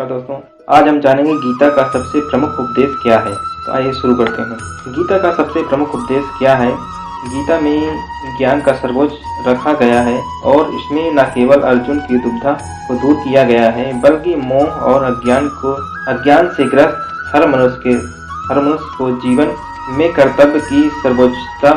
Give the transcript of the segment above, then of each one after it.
नमस्कार दोस्तों, आज हम जानेंगे गीता का सबसे प्रमुख उपदेश क्या है। तो आइए शुरू करते हैं। गीता का सबसे प्रमुख उपदेश क्या है। गीता में ज्ञान का सर्वोच्च रखा गया है और इसमें न केवल अर्जुन की दुविधा को दूर किया गया है, बल्कि मोह और अज्ञान से ग्रस्त हर मनुष्य को जीवन में कर्तव्य की सर्वोच्चता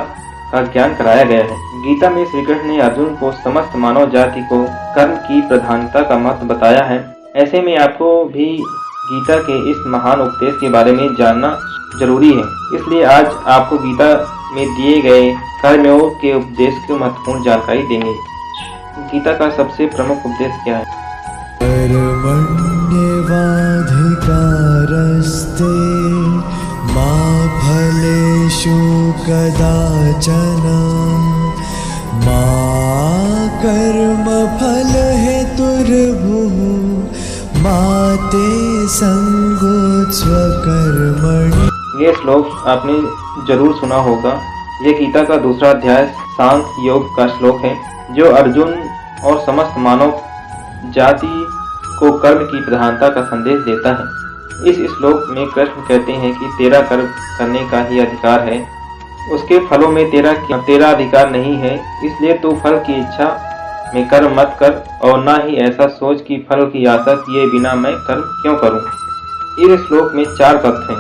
का ज्ञान कराया गया है। गीता में श्री कृष्ण ने अर्जुन को समस्त मानव जाति को कर्म की प्रधानता का महत्व बताया है। ऐसे में आपको भी गीता के इस महान उपदेश के बारे में जानना जरूरी है। इसलिए आज आपको गीता में दिए गए कर्मयोग के उपदेश की महत्वपूर्ण जानकारी देंगे। गीता का सबसे प्रमुख उपदेश क्या है। कर्मण्येवाधिकारस्ते मा फलेषु कदाचन मा कर्मफलहेतुर्भुः मा ते संगोत्स्व कर्मणि। ये श्लोक आपने जरूर सुना होगा। ये गीता का दूसरा अध्याय सांख्य योग का श्लोक है, जो अर्जुन और समस्त मानव जाति को कर्म की प्रधानता का संदेश देता है। इस श्लोक में कृष्ण कहते हैं कि तेरा कर्म करने का ही अधिकार है, उसके फलों में तेरा अधिकार नहीं है। इसलिए तू फल की इच्छा में कर्म मत कर और ना ही ऐसा सोच कि फल की आशा किए बिना मैं कर्म क्यों करूं। इस श्लोक में 4 तथ्य हैं।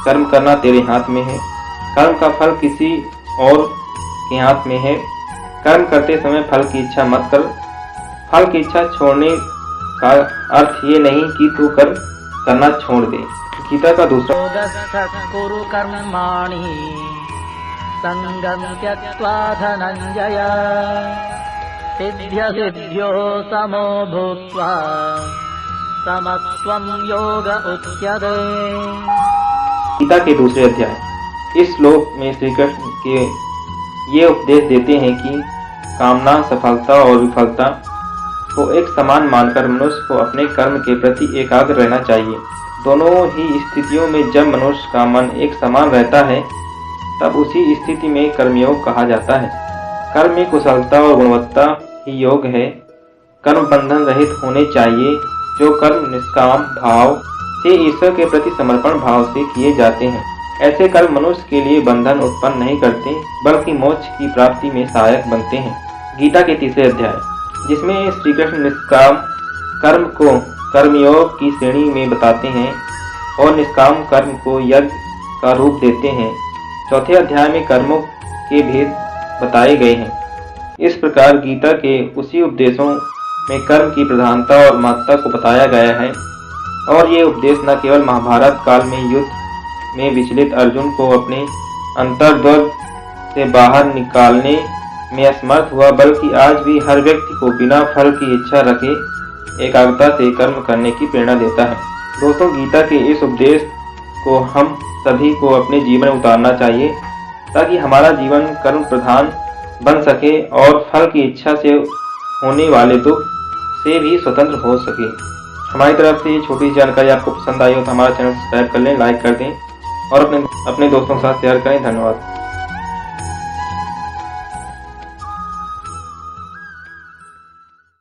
कर्म करना तेरे हाथ में है, कर्म का फल किसी और के हाथ में है, कर्म करते समय फल की इच्छा मत कर। फल की इच्छा छोड़ने का अर्थ ये नहीं कि तू कर्म करना छोड़ दे। गीता का दूसरा कुरु कर्माणि संगं त्यक्त्वा धनंजय सिद्ध्यो समो भूत्वा समत्वं योग उच्यते। गीता के दूसरे अध्याय। इस श्लोक में श्री कृष्ण के ये उपदेश देते हैं कि कामना, सफलता और विफलता को एक समान मानकर मनुष्य को अपने कर्म के प्रति एकाग्र रहना चाहिए। दोनों ही स्थितियों में जब मनुष्य का मन एक समान रहता है, तब उसी स्थिति में कर्मयोग कहा जाता है। कर्म में कुशलता और गुणवत्ता ही योग है। कर्म बंधन रहित होने चाहिए। जो कर्म निष्काम भाव से ईश्वर के प्रति समर्पण भाव से किए जाते हैं, ऐसे कर्म मनुष्य के लिए बंधन उत्पन्न नहीं करते, बल्कि मोक्ष की प्राप्ति में सहायक बनते हैं। गीता के तीसरे अध्याय, जिसमें श्री कृष्ण निष्काम कर्म को कर्मयोग की श्रेणी में बताते हैं और निष्काम कर्म को यज्ञ का रूप देते हैं। चौथे अध्याय में कर्मों के भेद बताए गए हैं। इस प्रकार गीता के उसी उपदेशों में कर्म की प्रधानता और महत्ता को बताया गया है। और ये उपदेश न केवल महाभारत काल में युद्ध में विचलित अर्जुन को अपने अंतर्द्वंद से बाहर निकालने में असमर्थ हुआ, बल्कि आज भी हर व्यक्ति को बिना फल की इच्छा रखे एकाग्रता से कर्म करने की प्रेरणा देता है। दोस्तों, गीता के इस उपदेश को हम सभी को अपने जीवन में उतारना चाहिए, ताकि हमारा जीवन कर्म प्रधान बन सके और फल की इच्छा से होने वाले दुख से भी स्वतंत्र हो सके। हमारी तरफ से ये छोटी जानकारी आपको पसंद आई हो तो हमारा चैनल सब्सक्राइब कर लें, लाइक कर दें और अपने दोस्तों के साथ शेयर करें। धन्यवाद।